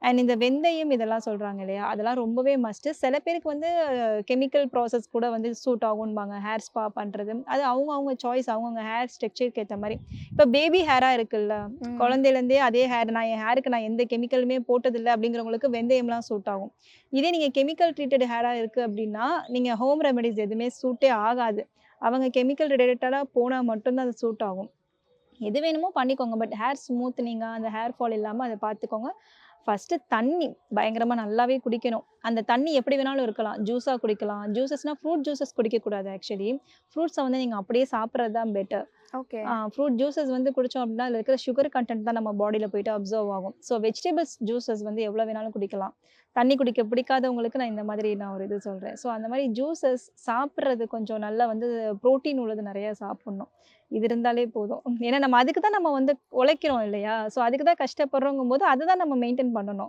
And இந்த வெந்தயம் இதெல்லாம் சொல்றாங்க இல்லையா? அதெல்லாம் ரொம்பவே மஸ்ட்டு. சில பேருக்கு வந்து கெமிக்கல் ப்ராசஸ் கூட வந்து சூட் ஆகும்பாங்க. ஹேர் ஸ்பா பண்றது. அது அவங்க சாய்ஸ். அவங்கவங்க ஹேர் ஸ்ட்ரக்சர்க்கு ஏத்த மாரி. இப்ப பேபி ஹேரா இருக்குல்ல, ம். குழந்தையிலேருந்தே அதே ஹேர் என் ஹேருக்கு நான் எந்த கெமிக்கலுமே போட்டதில்ல அப்படிங்கிறவங்களுக்கு வெந்தயம்லாம் சூட் ஆகும். இதே நீங்க கெமிக்கல் ட்ரீட்டட் ஹேரா இருக்கு அப்படின்னா, நீங்க ஹோம் ரெமெடிஸ் எதுவுமே சூட்டே ஆகாது. அவங்க கெமிக்கல் ரிலேட்டடா போனா மட்டும் தான் அது சூட் ஆகும். எது வேணுமோ பண்ணிக்கோங்க. பட் ஹேர் ஸ்மூத்தனிங்கா, அந்த ஹேர் ஃபால் இல்லாம அத பார்த்துக்கோங்க. ஃபர்ஸ்ட்டு தண்ணி பயங்கரமா நல்லாவே குடிக்கணும். அந்த தண்ணி எப்படி வேணாலும் இருக்கலாம். ஜூஸா குடிக்கலாம். ஜூஸஸ்னா ஃப்ரூட் ஜூஸஸ் குடிக்கக்கூடாது ஆக்சுவலி. ஃப்ரூட்ஸ வந்து நீங்க அப்படியே சாப்பிடுறது தான் பெட்டர். ஓகே. ஃப்ரூட் ஜூஸஸ் வந்து குடிச்சோம் அப்படின்னா, அதில இருக்கிற சுகர் கன்டென்ட் தான் நம்ம பாடியில போயிட்டு அப்சர்வ் ஆகும். ஸோ வெஜிடபிள்ஸ் ஜூஸஸ் வந்து எவ்வளோ வேணாலும் குடிக்கலாம். தண்ணி குடிக்க பிடிக்காதவங்களுக்கு நான் ஒரு இது சொல்றேன். ஸோ அந்த மாரி ஜூஸஸ் சாப்பிடுறது கொஞ்சம் நல்லா வந்து புரோட்டீன் உள்ளது நெறைய சாப்பிடணும். இது இருந்தாலே போதும். ஏன்னா நம்ம அதுக்கு தான் நம்ம வந்து உழைக்கிறோம் இல்லையா? ஸோ அதுக்கு தான் கஷ்டப்படுறோங்கும்போது, அத தான் நம்ம மெயின்டெயின் பண்ணணும்.